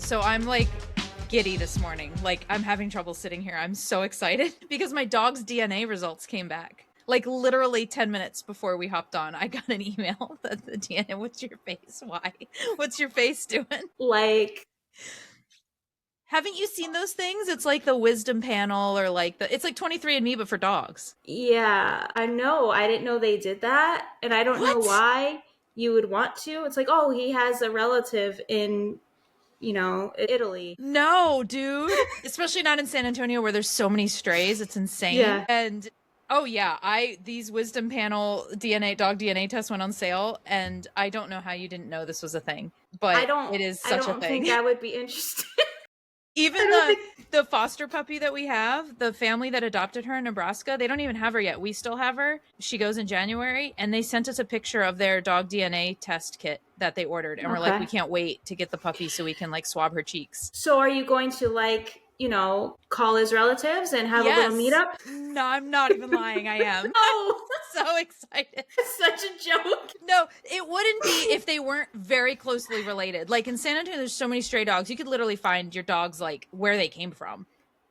So I'm like giddy this morning. Like I'm having trouble sitting here. I'm so excited because my dog's DNA results came back. Like literally 10 minutes before we hopped on, I got an email that the DNA, what's your face? Why? What's your face doing? Like, haven't you seen those things? It's like the wisdom panel or like it's like 23andMe, but for dogs. yeah, I know. I didn't know they did that. And I don't know What? why you would want to. It's like, oh, he has a relative in, Italy. No, dude. Especially not in San Antonio where there's so many strays. It's insane. Yeah. And oh yeah, these wisdom panel dog DNA tests went on sale, and I don't know how you didn't know this was a thing, but it is such a I don't thing. think I would be interested. Even the foster puppy that we have, the family that adopted her in Nebraska, they don't even have her yet. We still have her. She goes in January, and they sent us a picture of their dog DNA test kit that they ordered. And we're like, we can't wait to get the puppy so we can like swab her cheeks. So are you going to call his relatives and have a little meetup? No, I'm not even lying. I am. Oh, so excited. Such a joke. No, it wouldn't be if they weren't very closely related. Like in San Antonio, there's so many stray dogs. You could literally find your dogs like where they came from.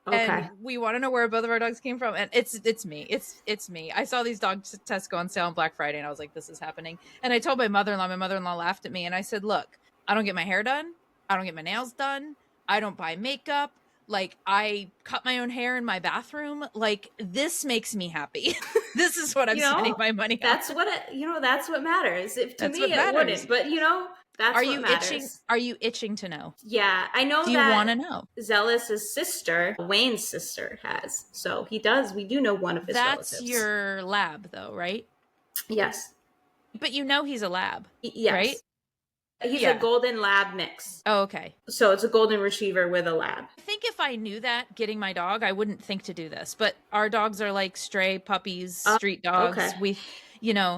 Okay. And we want to know where both of our dogs came from. And it's me. It's me. I saw these dog tests go on sale on Black Friday, and I was like, this is happening. And I told my mother-in-law. My mother-in-law laughed at me, and I said, look, I don't get my hair done. I don't get my nails done. I don't buy makeup. Like, I cut my own hair in my bathroom. Like, this makes me happy. This is what I'm spending my money on. That's what that's what matters. To me, it wouldn't, but that's what matters. Are you itching to know? Yeah, I know. Do you want to know? Zealous's sister, Wayne's sister, has. So he does. We do know one of his relatives. That's your lab, though, right? Yes. But he's a lab, yes. Right? He's a golden lab mix. Oh, okay. So it's a golden retriever with a lab. I think if I knew that getting my dog, I wouldn't think to do this. But our dogs are like stray puppies, street dogs. Okay.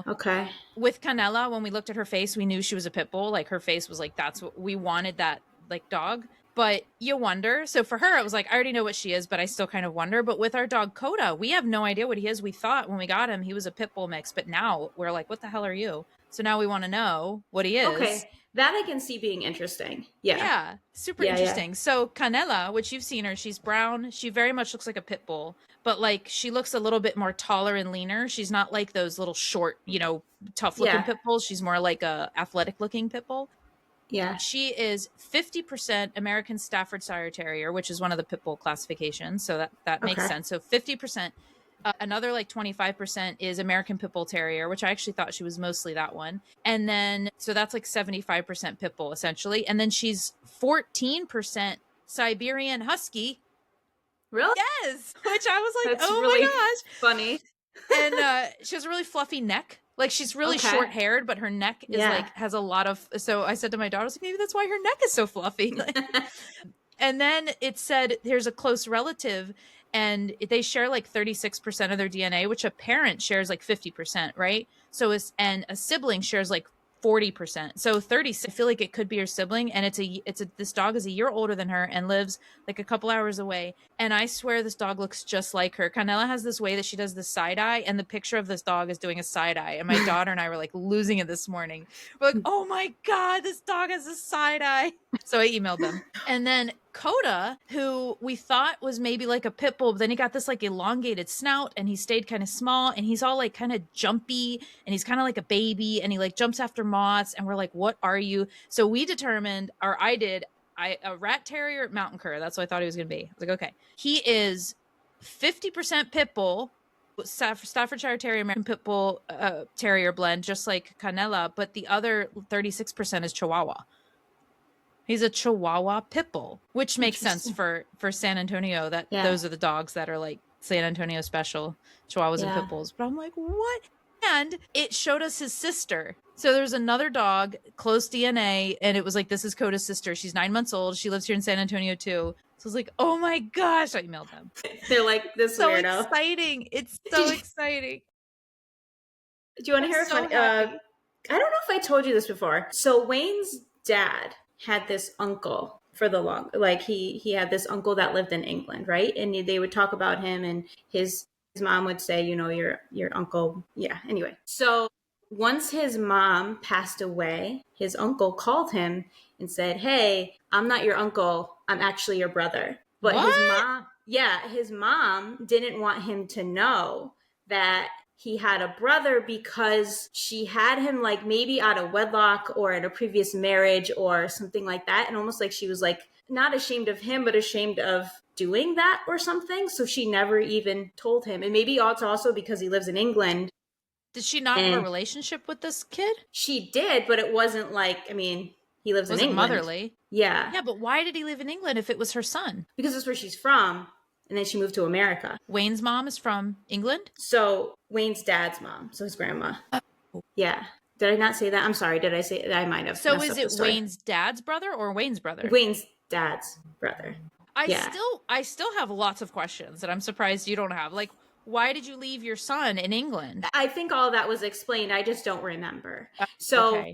Okay. With Canela, when we looked at her face, we knew she was a pit bull. Like her face was like, that's what we wanted, that like dog. But you wonder. So for her, it was like, I already know what she is, but I still kind of wonder. But with our dog Coda, we have no idea what he is. We thought when we got him, he was a pit bull mix. But now we're like, what the hell are you? So now we want to know what he is. Okay. That I can see being interesting. Yeah. Yeah. Super interesting. Yeah. So Canela, which you've seen her, she's brown. She very much looks like a pit bull, but like she looks a little bit more taller and leaner. She's not like those little short, tough looking pit bulls. She's more like a athletic looking pit bull. Yeah. She is 50% American Staffordshire Terrier, which is one of the pit bull classifications. So that makes sense. So 50%. Another like 25% is American Pit Bull Terrier, which I actually thought she was mostly that one. And then, so that's like 75% Pit Bull essentially. And then she's 14% Siberian Husky. Really? Yes. Which I was like, that's oh really my gosh. Funny. And she has a really fluffy neck. Like she's really short haired, but her neck is like, has a lot of, so I said to my daughter, I was like, maybe that's why her neck is so fluffy. And then it said, here's a close relative. And they share like 36% of their DNA, which a parent shares like 50%, right? So and a sibling shares like 40%. So 30, I feel like it could be her sibling. And this dog is a year older than her and lives like a couple hours away. And I swear this dog looks just like her. Canela has this way that she does the side eye, and the picture of this dog is doing a side eye. And my daughter and I were like losing it this morning. We're like, oh my God, this dog has a side eye. So I emailed them. And then Coda, who we thought was maybe like a pit bull, but then he got this like elongated snout and he stayed kind of small and he's all like kind of jumpy and he's kind of like a baby and he like jumps after moths, and we're like, what are you? So we determined, or I did, a rat terrier mountain cur. That's what I thought he was going to be. I was like, okay. He is 50% pit bull, Staffordshire Terrier, American Pit Bull Terrier blend, just like Canela, but the other 36% is Chihuahua. He's a Chihuahua pit bull, which makes sense for San Antonio. Those are the dogs that are like San Antonio special, Chihuahuas and pit bulls. But I'm like, what? And it showed us his sister. So there's another dog, close DNA, and it was like, this is Coda's sister. She's 9 months old. She lives here in San Antonio too. So I was like, oh my gosh, I emailed them. They're like, this so weirdo. Exciting. It's so exciting. Do you want to hear something? I don't know if I told you this before. So Wayne's dad had this uncle for the long, like he had this uncle that lived in England, right? And they would talk about him, and his mom would say, your uncle. Yeah. Anyway, so once his mom passed away, his uncle called him and said, hey, I'm not your uncle. I'm actually your brother. But his mom didn't want him to know that he had a brother because she had him like maybe out of wedlock or in a previous marriage or something like that. And almost like she was like not ashamed of him, but ashamed of doing that or something. So she never even told him. And maybe it's also because he lives in England. Did she not have a relationship with this kid? She did, but it wasn't like, I mean, he lives in England. Motherly. Yeah. Yeah, but why did he live in England if it was her son? Because that's where she's from. And then she moved to America. Wayne's mom is from England? So Wayne's dad's mom. So his grandma. Yeah. Did I not say that? I'm sorry. Did I say that? I might have. So is it Wayne's dad's brother or Wayne's brother? Wayne's dad's brother. I still have lots of questions that I'm surprised you don't have. Like, why did you leave your son in England? I think all that was explained. I just don't remember. So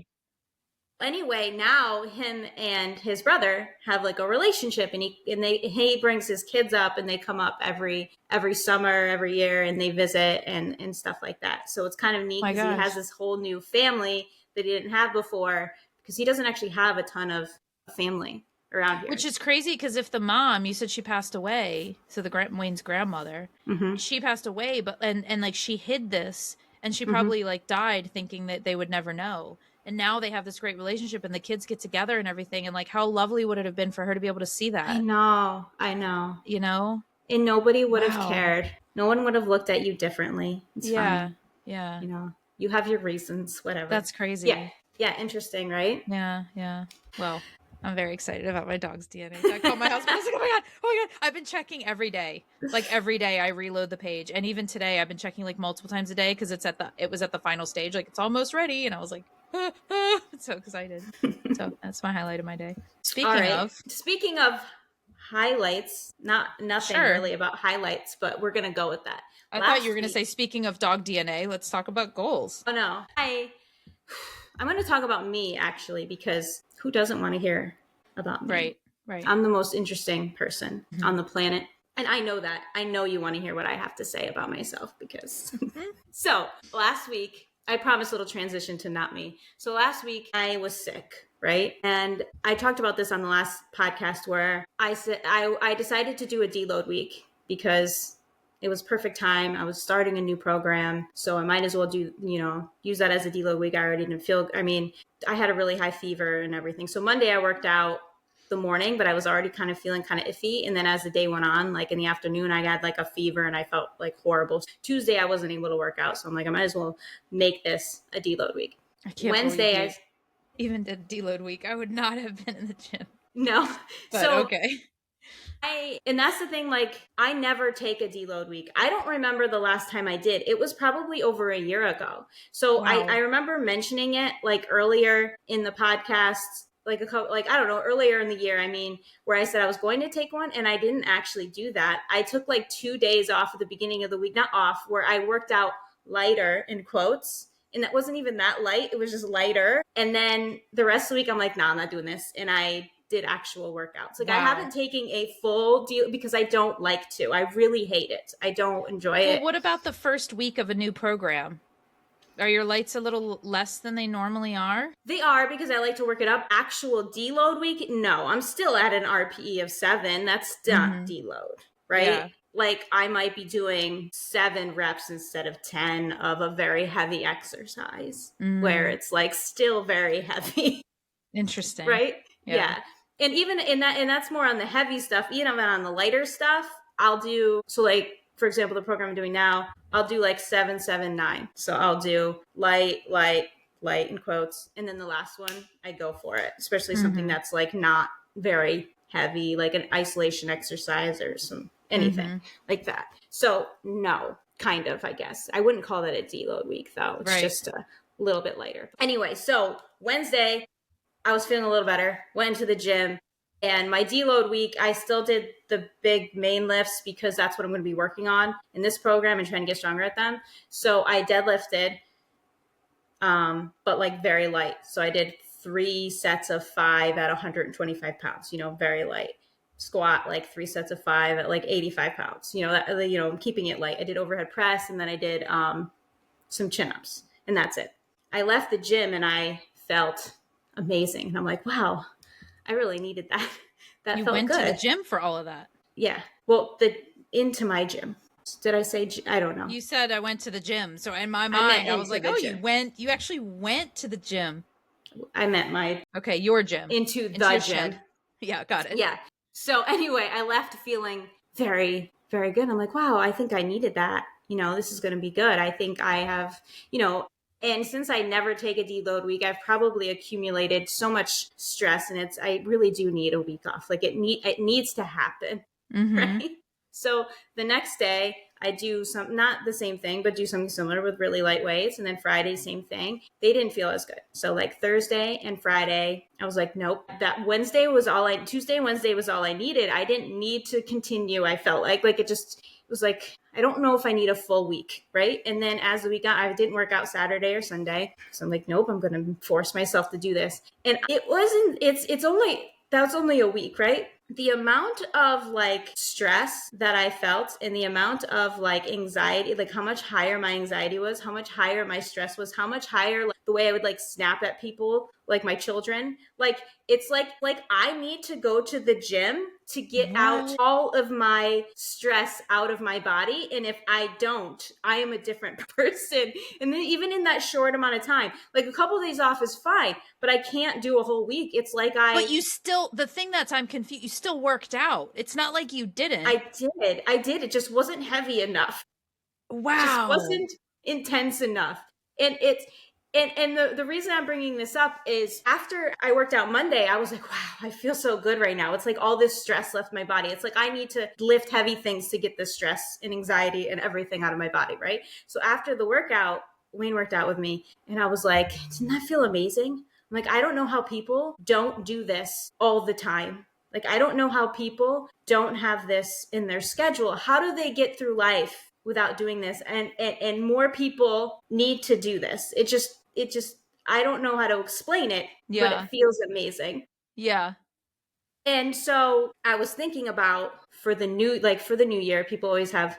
anyway, now him and his brother have like a relationship, and he brings his kids up, and they come up every summer, every year, and they visit and stuff like that. So it's kind of neat because he has this whole new family that he didn't have before, because he doesn't actually have a ton of family around here. Which is crazy, because if the mom, you said she passed away, so the Wayne's grandmother, she passed away, but and like she hid this, and she probably like died thinking that they would never know. And now they have this great relationship, and the kids get together and everything. And like, how lovely would it have been for her to be able to see that? I know. You know? And nobody would have cared. No one would have looked at you differently. It's fine. Yeah. You know, you have your reasons, whatever. That's crazy. Yeah. Interesting, right? Yeah. Well, I'm very excited about my dog's DNA. I called my husband. I was like, oh my God. I've been checking every day. Like every day I reload the page. And even today I've been checking like multiple times a day, because it was at the final stage. Like, it's almost ready. And I was like, so excited. So that's my highlight of my day. Speaking of highlights, nothing really about highlights, but we're gonna go with that. I thought you were gonna say, speaking of dog DNA, let's talk about goals. Oh no, I'm gonna talk about me, actually, because who doesn't want to hear about me? Right. I'm the most interesting person on the planet, and I know that. I know you want to hear what I have to say about myself, because so last week, I promised a little transition to not me. So last week I was sick, right? And I talked about this on the last podcast, where I said I decided to do a deload week because it was perfect time. I was starting a new program, so I might as well use that as a deload week. I already didn't feel, I had a really high fever and everything. So Monday I worked out the morning, but I was already kind of feeling kind of iffy. And then as the day went on, like in the afternoon, I got like a fever and I felt like horrible. Tuesday, I wasn't able to work out. So I'm like, I might as well make this a deload week. I can't Wednesday, I even did deload week. I would not have been in the gym. No. But so okay. And that's the thing, like, I never take a deload week. I don't remember the last time I did. It was probably over a year ago. So wow. I remember mentioning it like earlier in the podcast, earlier in the year, where I said I was going to take one, and I didn't actually do that. I took like 2 days off at the beginning of the week, not off, where I worked out lighter, in quotes. And that wasn't even that light. It was just lighter. And then the rest of the week, I'm like, nah, I'm not doing this. And I did actual workouts. Like, wow. I haven't taken a full deal because I don't like to. I really hate it. I don't enjoy it. What about the first week of a new program? Are your lights a little less than they normally are? They are, because I like to work it up. Actual deload week, no. I'm still at an RPE of 7. That's not deload, right? Yeah. Like, I might be doing 7 reps instead of 10 of a very heavy exercise, where it's like still very heavy. Interesting. Right? Yeah. And even in that, and that's more on the heavy stuff. Even on the lighter stuff, I'll do, so like, for example, the program I'm doing now, I'll do like 7, 7, 9. So I'll do light, in quotes. And then the last one, I go for it, especially something that's like not very heavy, like an isolation exercise or anything like that. So no, kind of, I guess. I wouldn't call that a deload week though. It's just a little bit lighter. Anyway, so Wednesday, I was feeling a little better, went into the gym, and my deload week, I still did the big main lifts because that's what I'm going to be working on in this program and trying to get stronger at them. So I deadlifted, but like very light. So I did 3 sets of 5 at 125 pounds, very light. Squat, like 3 sets of 5 at like 85 pounds, I'm keeping it light. I did overhead press, and then I did some chin-ups, and that's it. I left the gym and I felt amazing. And I'm like, wow, I really needed that. That you felt went good. to the gym for all of that. Yeah. Well, into my gym. Did I say? I don't know. You said I went to the gym. So in my mind, I was like, oh, gym. you actually went to the gym. I meant your gym. Into the gym. Shed. Yeah, got it. Yeah. So anyway, I left feeling very, very good. I'm like, wow, I think I needed that. This is going to be good. I think I have, and since I never take a deload week, I've probably accumulated so much stress, and I really do need a week off. Like it needs to happen. Right. So the next day I do not the same thing, but do something similar with really light weights. And then Friday, same thing. They didn't feel as good. So like Thursday and Friday, I was like, nope, that Tuesday and Wednesday was all I needed. I didn't need to continue. I felt like it was like, I don't know if I need a full week. Right. And then as the week got, I didn't work out Saturday or Sunday. So I'm like, nope, I'm going to force myself to do this. And that's only a week, right? The amount of like stress that I felt and the amount of like anxiety, like how much higher my anxiety was, how much higher my stress was, how much higher like, the way I would like snap at people, like my children, like it's like I need to go to the gym to get out all of my stress out of my body. And if I don't, I am a different person. And then even in that short amount of time, like a couple of days off is fine, but I can't do a whole week. It's like But you still, the thing that's I'm confused, you still worked out. It's not like you didn't. I did. It just wasn't heavy enough. Wow. It just wasn't intense enough. And the reason I'm bringing this up is after I worked out Monday, I was like, wow, I feel so good right now. It's like all this stress left my body. It's like I need to lift heavy things to get the stress and anxiety and everything out of my body, right? So after the workout, Wayne worked out with me and I was like, didn't that feel amazing? I'm like, I don't know how people don't do this all the time. Like, I don't know how people don't have this in their schedule. How do they get through life without doing this? And more people need to do this. It just, I don't know how to explain it, but it feels amazing. Yeah. And so I was thinking about for the new year, people always have,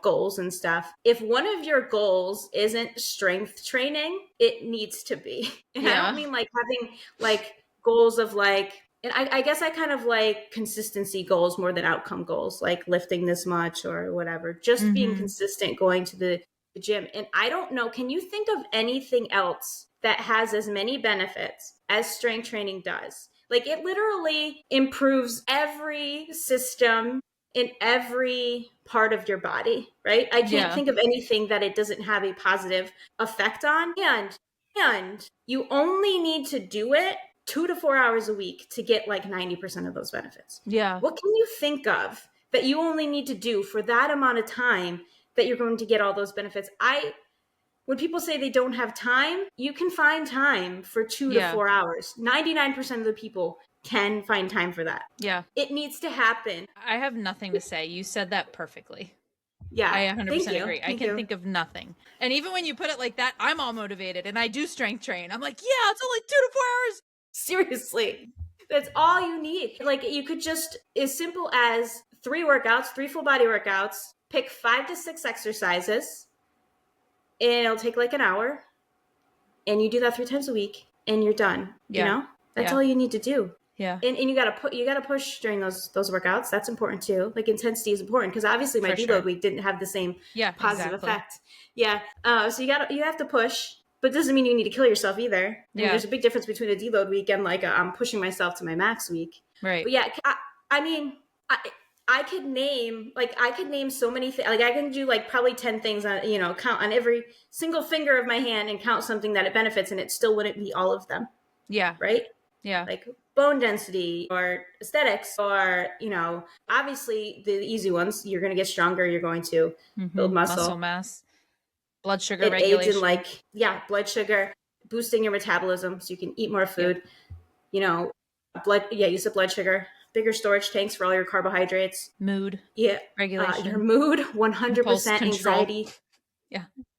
goals and stuff. If one of your goals isn't strength training, it needs to be. And I don't mean like having like goals of like, and I guess I kind of like consistency goals more than outcome goals, like lifting this much or whatever, just being consistent, going to the gym. And I don't know, can you think of anything else that has as many benefits as strength training does? Like it literally improves every system in every part of your body, right? I can't think of anything that it doesn't have a positive effect on. And you only need to do it 2 to 4 hours a week to get like 90% of those benefits. Yeah. What can you think of that you only need to do for that amount of time that you're going to get all those benefits? When people say they don't have time, you can find time for 2 to 4 hours. 99% of the people can find time for that. Yeah. It needs to happen. I have nothing to say. You said that perfectly. Yeah. I 100% agree. I can think of nothing. And even when you put it like that, I'm all motivated and I do strength train. I'm like, yeah, it's only 2 to 4 hours. Seriously. That's all you need. Like you could just, as simple as 3 full body workouts, pick 5 to 6 exercises, and it'll take like an hour, and you do that 3 times a week and you're done. That's all you need to do. Yeah. And you gotta push during those workouts. That's important too. Like intensity is important because obviously my deload week didn't have the same positive effect. Yeah. So you have to push, but it doesn't mean you need to kill yourself either. And there's a big difference between a deload week and like I'm pushing myself to my max week. Right. But yeah, I could name so many things. Like I can do like probably 10 things on, count on every single finger of my hand and count something that it benefits, and it still wouldn't be all of them. Yeah. Right. Yeah. Like bone density or aesthetics or, obviously the easy ones, you're going to get stronger. You're going to build muscle mass, blood sugar regulation. Aids in blood sugar, boosting your metabolism so you can eat more food, you said blood sugar, bigger storage tanks for all your carbohydrates, mood regulation, your mood, 100% anxiety,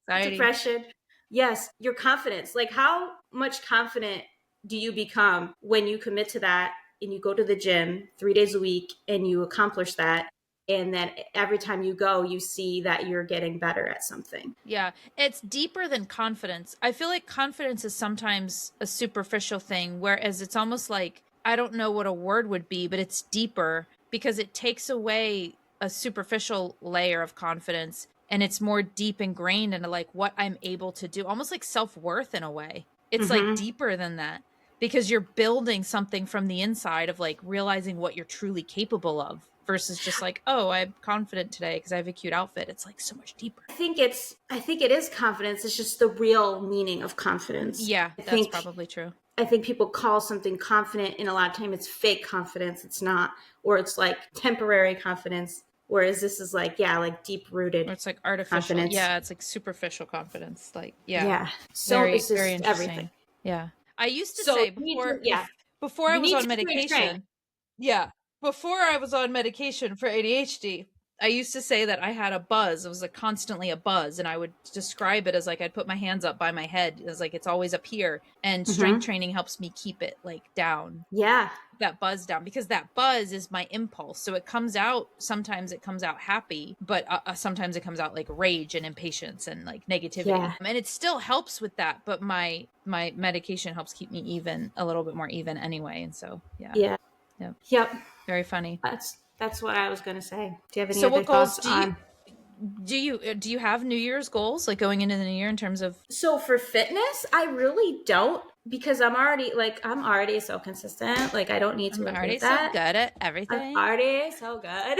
anxiety, depression. Yes. Your confidence. Like how much confident do you become when you commit to that and you go to the gym 3 days a week and you accomplish that? And then every time you go, you see that you're getting better at something. Yeah. It's deeper than confidence. I feel like confidence is sometimes a superficial thing, whereas it's almost like I don't know what a word would be, but it's deeper because it takes away a superficial layer of confidence and it's more deep ingrained into like what I'm able to do, almost like self-worth in a way. It's like deeper than that because you're building something from the inside of like realizing what you're truly capable of versus just like, oh, I'm confident today because I have a cute outfit. It's like so much deeper. I think it is confidence. It's just the real meaning of confidence. Yeah, that's probably true. I think people call something confident, and a lot of time it's fake confidence. It's not, or it's like temporary confidence. Whereas this is like, like deep rooted. Or it's like artificial. Confidence. Yeah, it's like superficial confidence. Like, yeah. So very, it's just very interesting. Everything. Yeah. I used to say before I was on medication. Yeah. Before I was on medication for ADHD, I used to say that I had a buzz. It was like constantly a buzz. And I would describe it as like, I'd put my hands up by my head. It was like, it's always up here. And strength training helps me keep it like down. Yeah. That buzz down, because that buzz is my impulse. So it comes out, sometimes it comes out happy, but sometimes it comes out like rage and impatience and like negativity. Yeah. And it still helps with that. But my medication helps keep me a little bit more even anyway. And so, yeah. Yep. Very funny. That's what I was going to say. Do you have any other thoughts on? Do you have New Year's goals, like going into the new year in terms of? So for fitness, I really don't, because I'm already so consistent. Like I don't need to. I'm already so good at everything. I'm already so good.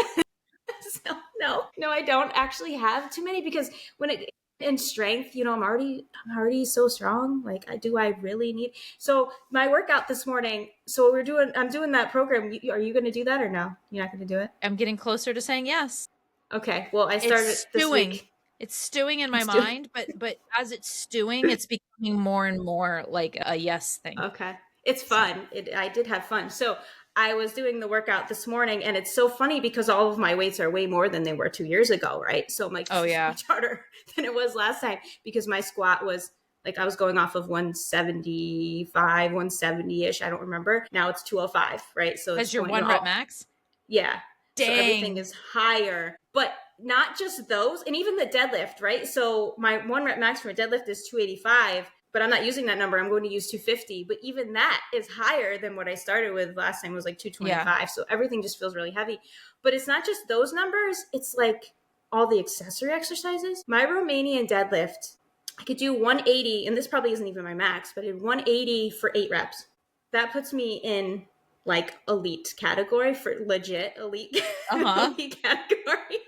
So no, I don't actually have too many, because when it in strength, I'm already so strong. Like I really need. So my workout this morning. So I'm doing that program. Are you going to do that or no? You're not going to do it? I'm getting closer to saying yes. Okay. Well, I started this week. It's stewing in my mind, but as it's stewing, it's becoming more and more like a yes thing. Okay. It's fun. I did have fun. So I was doing the workout this morning, and it's so funny because all of my weights are way more than they were 2 years ago, right? So I'm like, this is much harder than it was last time, because my squat was like, I was going off of 175, 170-ish. I don't remember. Now it's 205, right? So as your 1 rep max? Yeah. Dang. So everything is higher, but not just those, and even the deadlift, right? So my 1 rep max for a deadlift is 285, but I'm not using that number. I'm going to use 250, but even that is higher than what I started with last time, was like 225. Yeah. So everything just feels really heavy, but it's not just those numbers. It's like all the accessory exercises. My Romanian deadlift, I could do 180, and this probably isn't even my max, but in 180 for 8 reps. That puts me in like elite category, for legit elite, elite category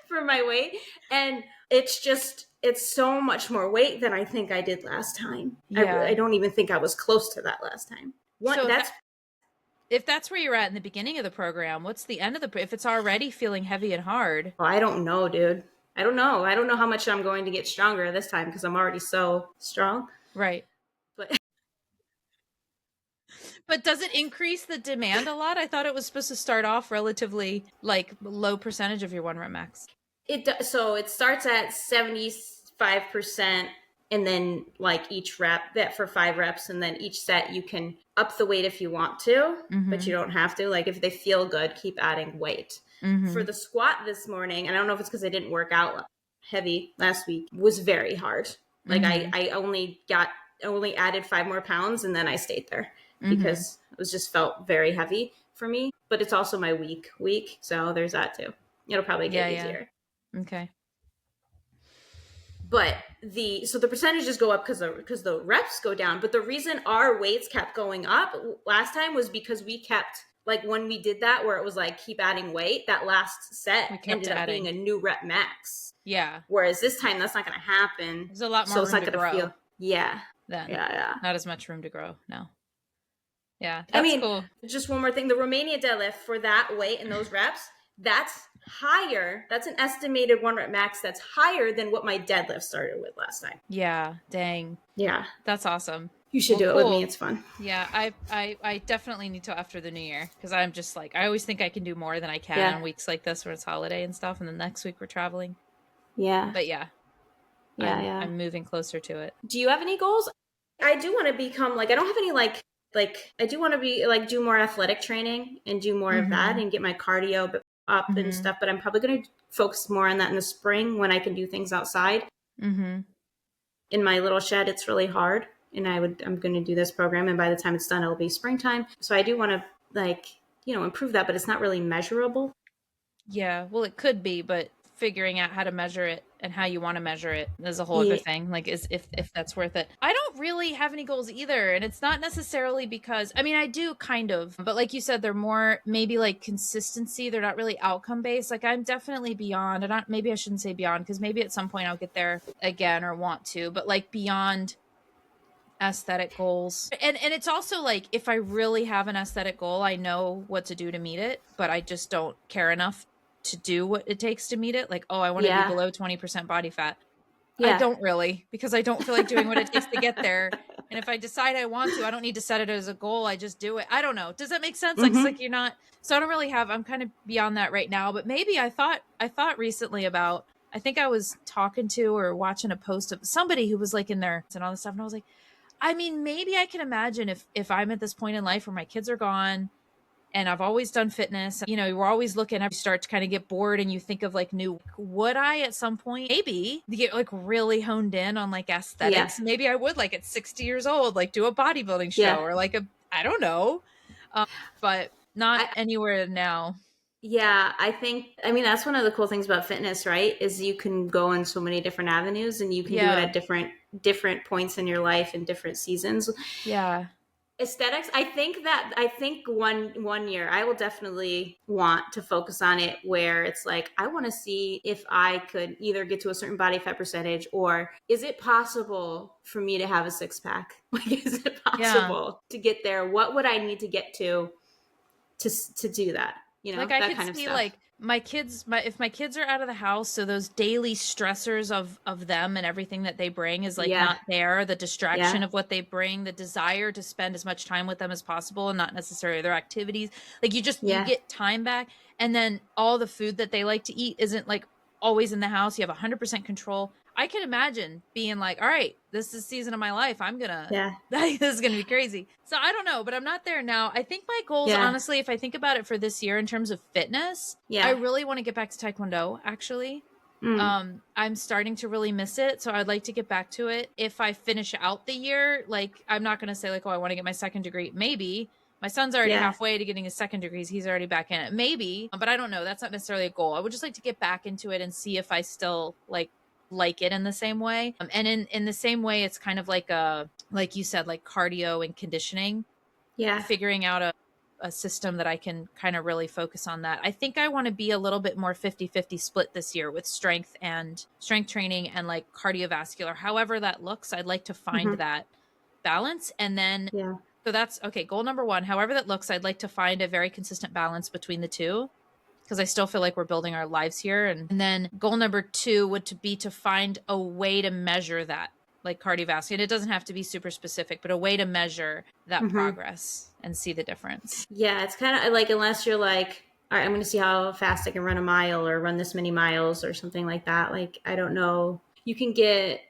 for my weight. And it's so much more weight than I think I did last time. Yeah. I don't even think I was close to that last time. If that's where you're at in the beginning of the program, what's the end of if it's already feeling heavy and hard? Well, I don't know, dude. I don't know how much I'm going to get stronger this time, because I'm already so strong. Right. But does it increase the demand a lot? I thought it was supposed to start off relatively like low percentage of your 1 rep max. So it starts at 75%, and then like each rep, that for 5 reps, and then each set you can up the weight if you want to, but you don't have to. Like if they feel good, keep adding weight. For the squat this morning, and I don't know if it's because I didn't work out heavy last week, was very hard. Like I only added 5 more pounds, and then I stayed there. Because it just felt very heavy for me. But it's also my week, so there's that too. It'll probably get easier. Okay. But the percentages go up because the reps go down. But the reason our weights kept going up last time was because we kept, like when we did that, where it was like keep adding weight, that last set ended up being a new rep max. Yeah. Whereas this time that's not going to happen. There's a lot more room to grow. Yeah. Yeah. Not as much room to grow. No. Yeah, that's cool. Just one more thing. The Romania deadlift, for that weight and those reps, that's higher. That's an estimated 1 rep max that's higher than what my deadlift started with last time. Yeah, dang. Yeah. That's awesome. You should do it with me. It's fun. Yeah, I definitely need to after the new year, because I'm just like, I always think I can do more than I can on weeks like this where it's holiday and stuff, and then next week we're traveling. Yeah. But I'm moving closer to it. Do you have any goals? I do want to become I don't have any I do want to be do more athletic training and do more of that and get my cardio up and stuff, but I'm probably going to focus more on that in the spring when I can do things outside. In my little shed, it's really hard. and I'm going to do this program. And by the time it's done, it'll be springtime. So I do want to like, improve that, but it's not really measurable. Yeah, well, it could be, but figuring out how to measure it and how you want to measure it is a whole other thing. Like, is if that's worth it. I don't really have any goals either, and it's not necessarily because I do kind of, but like you said, they're more maybe like consistency. They're not really outcome based. Like I'm definitely beyond, and maybe I shouldn't say beyond because maybe at some point I'll get there again or want to, but like beyond aesthetic goals. And it's also like if I really have an aesthetic goal, I know what to do to meet it, but I just don't care enough to do what it takes to meet it. Like, oh, I want to be below 20% body fat. I don't really, because I don't feel like doing what it takes to get there. And if I decide I want to, I don't need to set it as a goal. I just do it. I don't know. Does that make sense? Like, it's like you're not, so I don't really have, I'm kind of beyond that right now, but maybe I thought recently about, I think I was talking to or watching a post of somebody who was like in there and all this stuff. And I was like, maybe I can imagine if I'm at this point in life where my kids are gone and I've always done fitness, we're always looking at, you start to kind of get bored and you think of like would I at some point maybe get like really honed in on like aesthetics? Yeah. Maybe I would like at 60 years old, like do a bodybuilding show or like I don't know, but not anywhere now. Yeah, I think, that's one of the cool things about fitness, right? Is you can go in so many different avenues and you can do it at different points in your life and different seasons. Yeah. Aesthetics, I think one year I will definitely want to focus on it where it's like, I want to see if I could either get to a certain body fat percentage or is it possible for me to have a 6-pack? Like, is it possible to get there? What would I need to get to do that? Like I could see like my kids, if my kids are out of the house, so those daily stressors of them and everything that they bring is like not there, the distraction of what they bring, the desire to spend as much time with them as possible and not necessarily their activities. Like you get time back, and then all the food that they like to eat isn't like always in the house. You have 100% control. I can imagine being like, all right, this is the season of my life. This is going to be crazy. So I don't know, but I'm not there now. I think my goals, honestly, if I think about it for this year in terms of fitness, I really want to get back to Taekwondo, actually. I'm starting to really miss it. So I'd like to get back to it. If I finish out the year, like, I'm not going to say like, oh, I want to get my second degree. Maybe. My son's already halfway to getting his second degrees. He's already back in it. Maybe, but I don't know. That's not necessarily a goal. I would just like to get back into it and see if I still like it in the same way. And in the same way, it's kind of like like you said, like cardio and conditioning. Yeah. Figuring out a system that I can kind of really focus on that. I think I want to be a little bit more 50-50 split this year with strength training and like cardiovascular. However that looks, I'd like to find that balance. And then, so that's okay. Goal number 1, however that looks, I'd like to find a very consistent balance between the two, because I still feel like we're building our lives here. And then goal number 2 would be to find a way to measure that, like cardiovascular. And it doesn't have to be super specific, but a way to measure that progress and see the difference. Yeah, it's kind of like, unless you're like, all right, I'm going to see how fast I can run a mile or run this many miles or something like that. Like, I don't know. You can get,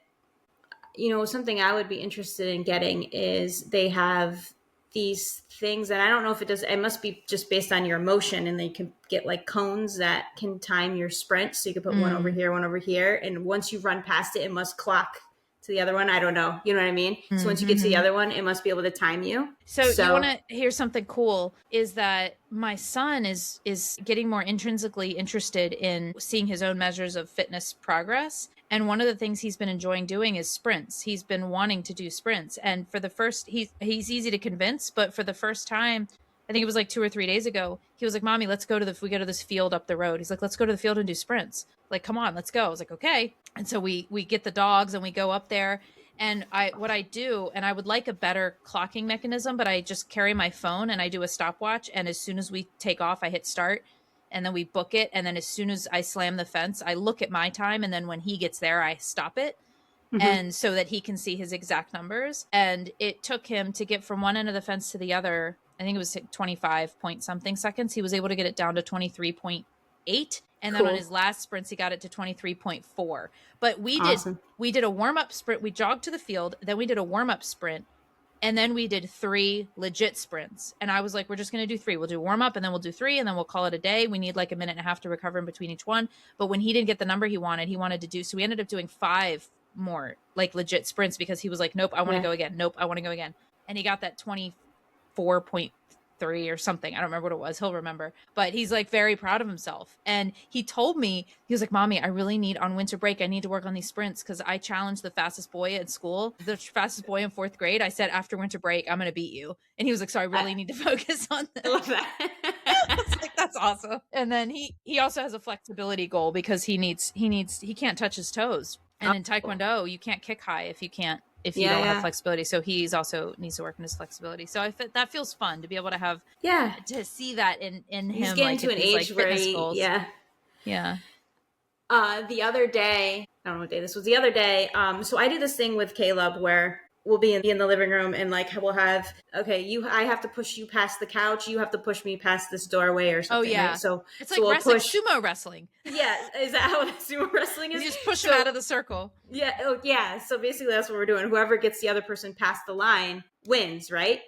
something I would be interested in getting is they have these things, and I don't know if it must be just based on your emotion, and they can get like cones that can time your sprint. So you can put one over here, one over here. And once you run past it, it must clock to the other one. I don't know. You know what I mean? So once you get to the other one, it must be able to time you. So you want to hear something cool is that my son is getting more intrinsically interested in seeing his own measures of fitness progress. And one of the things he's been enjoying doing is sprints. He's been wanting to do sprints. And for the first, he's easy to convince, but for the first time, I think it was like 2 or 3 days ago, he was like, Mommy, we go to this field up the road. He's like, let's go to the field and do sprints. Like, come on, let's go. I was like, okay. And so we get the dogs and we go up there. And what I do, and I would like a better clocking mechanism, but I just carry my phone and I do a stopwatch. And as soon as we take off, I hit start. And then we book it. And then as soon as I slam the fence, I look at my time. And then when he gets there, I stop it. And so that he can see his exact numbers. And it took him to get from one end of the fence to the other. I think it was 25 point something seconds. He was able to get it down to 23.8. And then on his last sprints, he got it to 23.4. But we did a warm-up sprint. We jogged to the field. Then we did a warm-up sprint. And then we did 3 legit sprints. And I was like, we're just going to do 3. We'll do warm up and then we'll do 3 and then we'll call it a day. We need like a minute and a half to recover in between each one. But when he didn't get the number he wanted to do. So we ended up doing 5 more like legit sprints because he was like, nope, I want to go again. Nope, I want to go again. And he got that 24.3 or something. I don't remember what it was. He'll remember. But he's like very proud of himself. And he told me, he was like, Mommy, I really need on winter break, I need to work on these sprints because I challenged the fastest boy at school, the fastest boy in 4th grade. I said, after winter break, I'm going to beat you. And he was like, so I really need to focus on that. I love that. I was like, that's awesome. And then he also has a flexibility goal because he can't touch his toes. And in Taekwondo, you can't kick high if you don't have flexibility. So he's also needs to work on his flexibility. So that feels fun to be able to have, to see that in him. He's getting to an age where yeah. The other day, I don't know what day this was. The other day, so I do this thing with Caleb where we'll be in the living room and like we'll have, I have to push you past the couch, you have to push me past this doorway or something. Oh yeah. Right? So it's like wrestling, sumo wrestling. Yeah, is that how sumo wrestling is? You just push him out of the circle. Yeah. Oh yeah. So basically that's what we're doing. Whoever gets the other person past the line wins, right?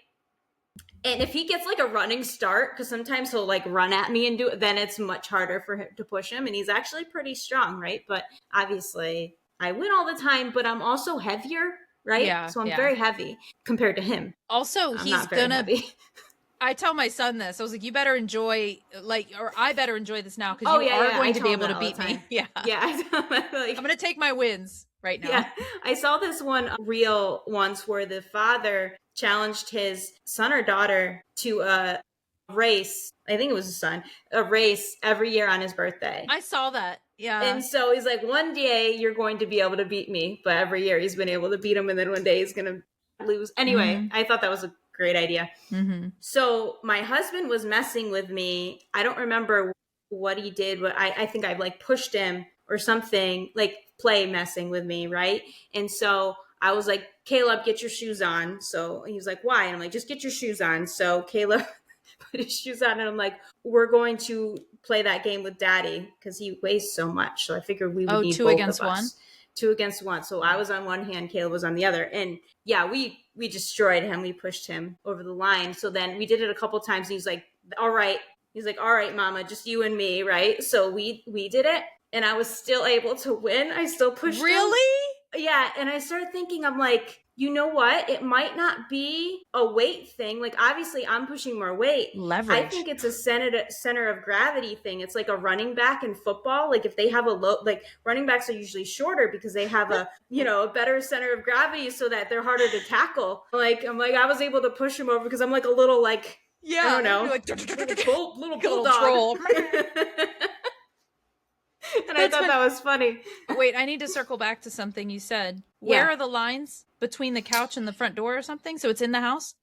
And if he gets like a running start, because sometimes he'll like run at me and do it, then it's much harder for him to push him. And he's actually pretty strong, right? But obviously I win all the time, but I'm also heavier, right? Yeah. So I'm very heavy compared to him. Also, he's gonna be. I tell my son this. I was like, you better enjoy, I better enjoy this now because you are going to be able to beat me. Yeah. Yeah. I'm going to take my wins right now. Yeah. I saw this one reel once where the father challenged his son or daughter to a race. I think it was a son, a race every year on his birthday. I saw that. Yeah. And so he's like, one day you're going to be able to beat me. But every year he's been able to beat him. And then one day he's going to lose. Anyway, I thought that was a great idea. Mm-hmm. So my husband was messing with me. I don't remember what he did, but I think I like pushed him or something, like play messing with me, right? And so I was like, Caleb, get your shoes on. So he was like, why? And I'm like, just get your shoes on. So Caleb put his shoes on and I'm like, we're going to play that game with Daddy because he weighs so much. So I figured we would need two both against of us. one? 2 against 1. So I was on one hand, Caleb was on the other. And yeah, we destroyed him. We pushed him over the line. So then we did it a couple times. And he's like, all right. He's like, all right, Mama, just you and me, right? So we did it. And I was still able to win. I still pushed Really? him. Yeah. And I started thinking, I'm like, you know what? It might not be a weight thing. Like, obviously, I'm pushing more weight. Leverage. I think it's a center of gravity thing. It's like a running back in football. Like, if they have a low, like, running backs are usually shorter because they have a better center of gravity so that they're harder to tackle. I'm like, I was able to push him over because I'm like a little, like, I don't know, like, little bulldog. Troll. And I thought that was funny. Wait, I need to circle back to something you said. Where are the lines between the couch and the front door or something? So it's in the house?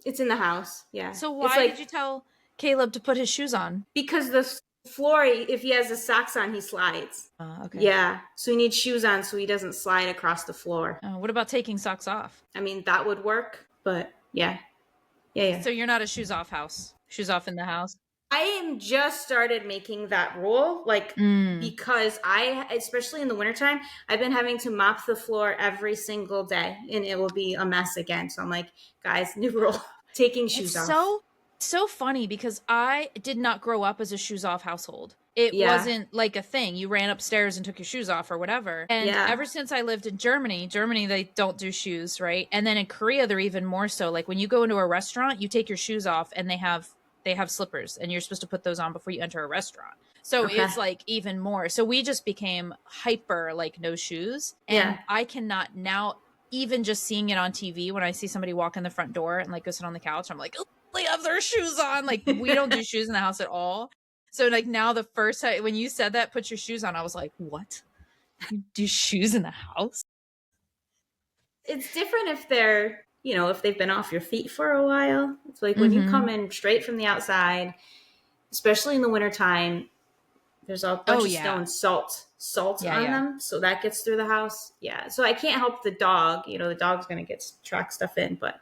It's in the house, yeah. So why did you tell Caleb to put his shoes on? Because the floor, if he has his socks on, he slides. Okay. Yeah, so he needs shoes on so he doesn't slide across the floor. What about taking socks off? I mean, that would work, but yeah. So you're not a shoes off house? Shoes off in the house? I am just started making that rule, because especially in the wintertime, I've been having to mop the floor every single day and it will be a mess again. So I'm like, guys, new rule, taking shoes off. So funny because I did not grow up as a shoes off household. It wasn't like a thing. You ran upstairs and took your shoes off or whatever. And ever since I lived in Germany, they don't do shoes, right? And then in Korea, they're even more so. Like when you go into a restaurant, you take your shoes off and they have slippers and you're supposed to put those on before you enter a restaurant. So it's like even more. So we just became hyper like no shoes. And I cannot now, even just seeing it on TV, when I see somebody walk in the front door and like go sit on the couch, I'm like, oh, they have their shoes on. Like we don't do shoes in the house at all. So like now the first time when you said that, put your shoes on, I was like, what? You do shoes in the house? It's different if they're, if they've been off your feet for a while. It's like when you come in straight from the outside, especially in the wintertime, there's a bunch of salt on them. So that gets through the house. Yeah. So I can't help the dog. The dog's going to track stuff in, but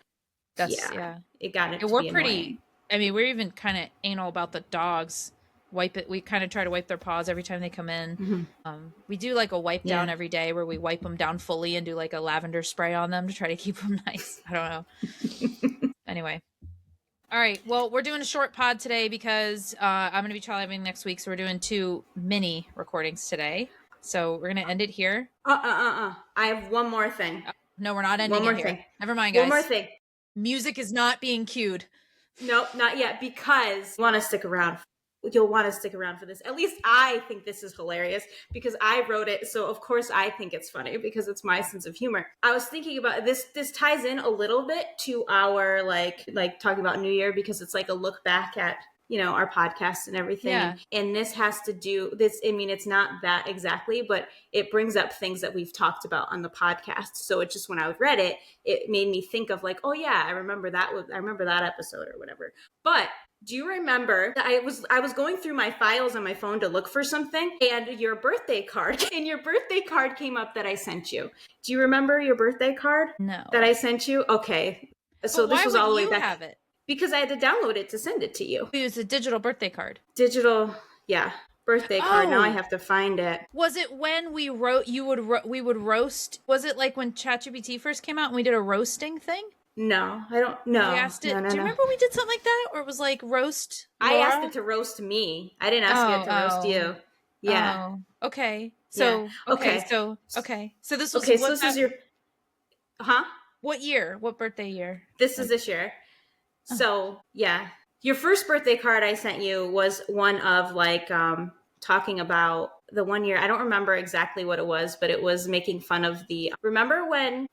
it got it. We're pretty, we're even kind of anal about the dogs. We kind of try to wipe their paws every time they come in. We do like a wipe down every day where we wipe them down fully and do like a lavender spray on them to try to keep them nice. I don't know. Anyway. All right. Well, we're doing a short pod today because I'm going to be traveling next week. So we're doing 2 mini recordings today. So we're going to end it here. I have one more thing. No, we're not ending it here. Thing. Never mind, guys. One more thing. Music is not being cued. Nope, not yet, because you want to stick around. You'll want to stick around for this. At least I think this is hilarious because I wrote it. So of course I think it's funny because it's my sense of humor. I was thinking about this. This ties in a little bit to our like talking about New Year because it's like a look back at, you know, our podcast and everything. Yeah. And this has to do this. I mean, it's not that exactly, but it brings up things that we've talked about on the podcast. So it just, when I read it, it made me think of like, oh yeah, I remember that episode or whatever. But do you remember that I was going through my files on my phone to look for something and your birthday card came up that I sent you. Do you remember your birthday card? No. That I sent you? Okay. So this was all the way back. Have it? Because I had to download it to send it to you. It was a digital birthday card. Digital, yeah. Birthday card. Now I have to find it. Was it when we wrote, we would roast? Was it like when ChatGPT first came out and we did a roasting thing? No, I don't know. We asked it. No, do you remember we did something like that? Or it was like roast Laura? I asked it to roast me. I didn't ask it to roast you. Yeah. Oh, okay. So, yeah. Okay. So this was, okay, so this is your, what year? What birthday year? This is this year. So, yeah. Your first birthday card I sent you was one of like, talking about the one year. I don't remember exactly what it was, but it was making fun of the, remember when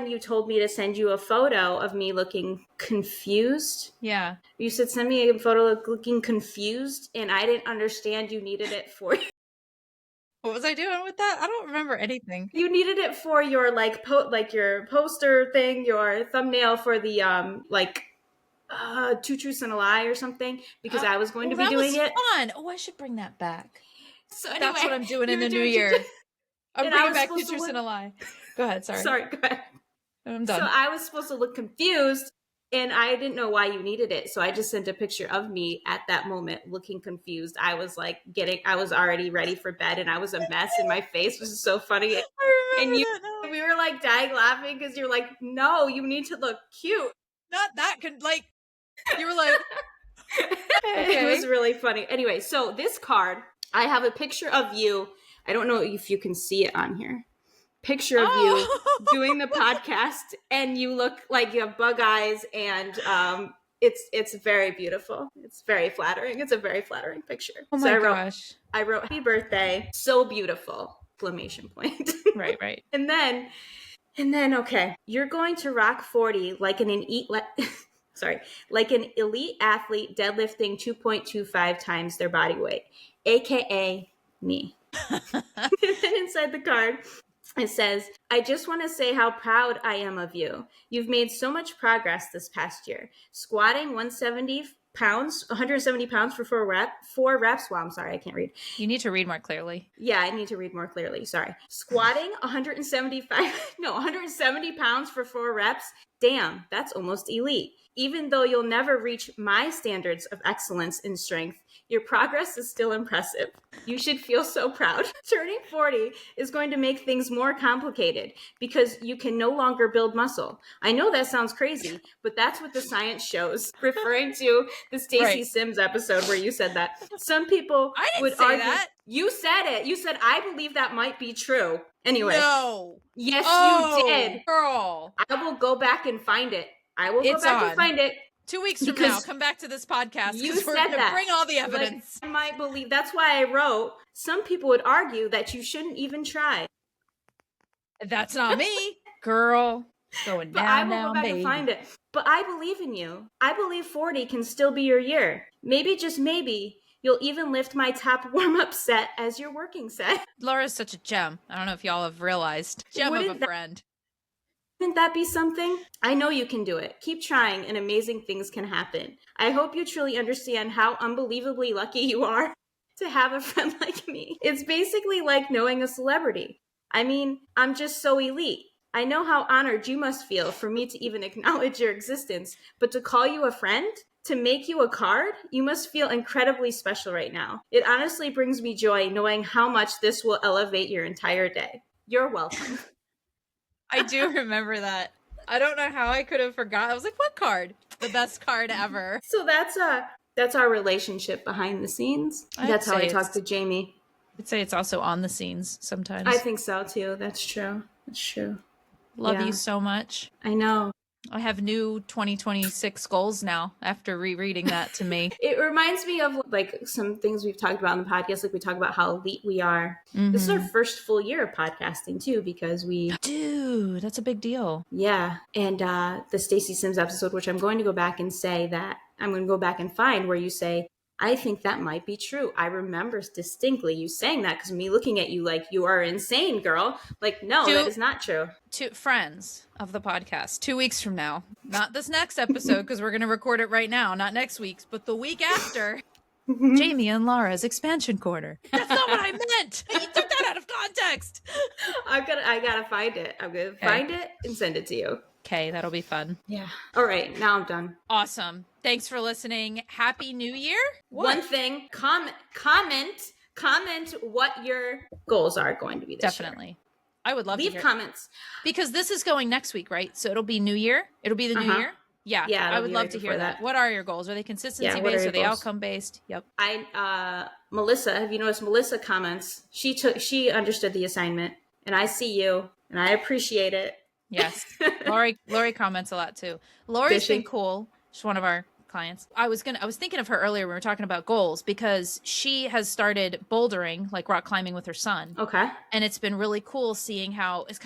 you told me to send you a photo of me looking confused? Yeah. You said, send me a photo of looking confused. And I didn't understand you needed it for What was I doing with that? I don't remember anything. You needed it for your like, your poster thing, your thumbnail for the, Two Truths and a Lie or something, because I was going to be doing it. Fun. Oh, I should bring that back. So anyway, that's what I'm doing in the new year. I'm bringing back Two Truths and a Lie. Go ahead. Sorry, go ahead. I'm done. So I was supposed to look confused and I didn't know why you needed it. So I just sent a picture of me at that moment looking confused. I was like I was already ready for bed and I was a mess and my face was so funny. And we were like dying laughing because you're like, no, you need to look cute. Not that you were like, okay. It was really funny. Anyway, so this card, I have a picture of you. I don't know if you can see it on here. Picture of you doing the podcast, and you look like you have bug eyes, and it's very beautiful. It's very flattering. It's a very flattering picture. Oh my gosh. I wrote happy birthday. So beautiful. Exclamation point. Right. And then okay, you're going to rock 40 like an elite athlete deadlifting 2.25 times their body weight, aka me. And then inside the card, it says, I just want to say how proud I am of you. You've made so much progress this past year. Squatting 170 pounds for four reps. Wow, I'm sorry, I can't read. You need to read more clearly. Yeah, I need to read more clearly. Sorry. Squatting 170 pounds for 4 reps. Damn, that's almost elite. Even though you'll never reach my standards of excellence in strength, your progress is still impressive. You should feel so proud. Turning 40 is going to make things more complicated because you can no longer build muscle. I know that sounds crazy, but that's what the science shows. Referring to the Stacey Sims episode where you said that. Some people would argue that. You said it. You said, I believe that might be true. Anyway. No. Yes, you did. Girl. I will go back and find it. And find it. 2 weeks from now, come back to this podcast. You said we're gonna bring all the evidence. Like, I might believe. That's why I wrote, some people would argue that you shouldn't even try. That's not me. Girl. Going down, I will go back and find it. But I believe in you. I believe 40 can still be your year. Maybe, just maybe, you'll even lift my top warm-up set as your working set. Laura's such a gem. I don't know if y'all have realized. Gem of a friend. Wouldn't that be something? I know you can do it. Keep trying and amazing things can happen. I hope you truly understand how unbelievably lucky you are to have a friend like me. It's basically like knowing a celebrity. I mean, I'm just so elite. I know how honored you must feel for me to even acknowledge your existence, but to call you a friend? To make you a card? You must feel incredibly special right now. It honestly brings me joy knowing how much this will elevate your entire day. You're welcome. I do remember that. I don't know how I could have forgot. I was like, what card? The best card ever. So that's our relationship behind the scenes. That's how I talk to Jaimie. I'd say it's also on the scenes sometimes. I think so too. That's true. Love you so much. I know. I have new 2026 goals now after rereading that to me. It reminds me of like some things we've talked about in the podcast. Like we talk about how elite we are. Mm-hmm. This is our first full year of podcasting too, because Dude, that's a big deal. Yeah. And the Stacey Sims episode, which I'm going to go back and say that I'm going to go back and find where you say, I think that might be true. I remember distinctly you saying that, because me looking at you like, you are insane, girl. Like, no, that is not true. To friends of the podcast, 2 weeks from now, not this next episode, because we're going to record it right now, not next week's, but the week after, Jaimie and Laura's expansion corner. That's not what I meant. You took that out of context. I gotta find it. I'm going to find it and send it to you. Okay, that'll be fun. Yeah. All right, now I'm done. Awesome. Thanks for listening. Happy New Year. One thing, comment what your goals are going to be this Definitely. year. I would love to leave hear comments. Because this is going next week, right? So it'll be New Year. It'll be the new year. Yeah. I would love to hear that. What are your goals? Are they consistency based? Are they outcome based? Yep. Melissa, have you noticed Melissa comments? She understood the assignment, and I see you, and I appreciate it. Yes. Lori comments a lot too. Lori's been cool. She's one of our clients. I was thinking of her earlier when we were talking about goals, because she has started bouldering, like rock climbing, with her son. Okay. And it's been really cool seeing how it's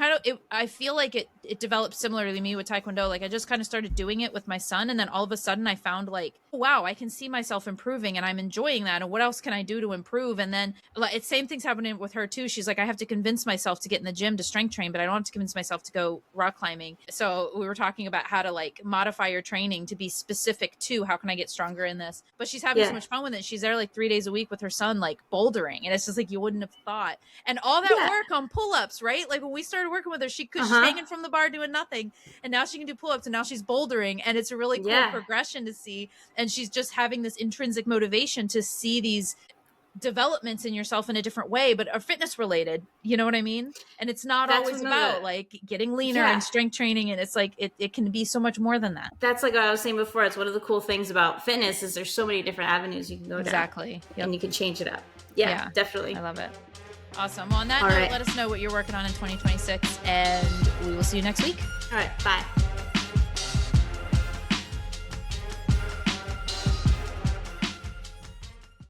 I feel like it developed similar to me with Taekwondo. Like I just kind of started doing it with my son, and then all of a sudden I found like, wow, I can see myself improving and I'm enjoying that. And what else can I do to improve? And then it's same thing's happening with her too. She's like, I have to convince myself to get in the gym to strength train, but I don't have to convince myself to go rock climbing. So we were talking about how to like modify your training to be specific to how can I get stronger in this. But she's having so much fun with it. She's there like 3 days a week with her son, like bouldering. And it's just like, you wouldn't have thought. And all that work on pull-ups, right? Like when we started working with her, she's hanging from the bar doing nothing. And now she can do pull-ups, and now she's bouldering. And it's a really cool progression to see. And she's just having this intrinsic motivation to see these developments in yourself in a different way, but are fitness related. You know what I mean? And it's not always about like getting leaner and strength training. And it's like, it can be so much more than that. That's like what I was saying before. It's one of the cool things about fitness is there's so many different avenues you can go down. Exactly. And you can change it up. Yeah, definitely. I love it. Awesome. Well, on that note, let us know what you're working on in 2026, and we will see you next week. All right. Bye.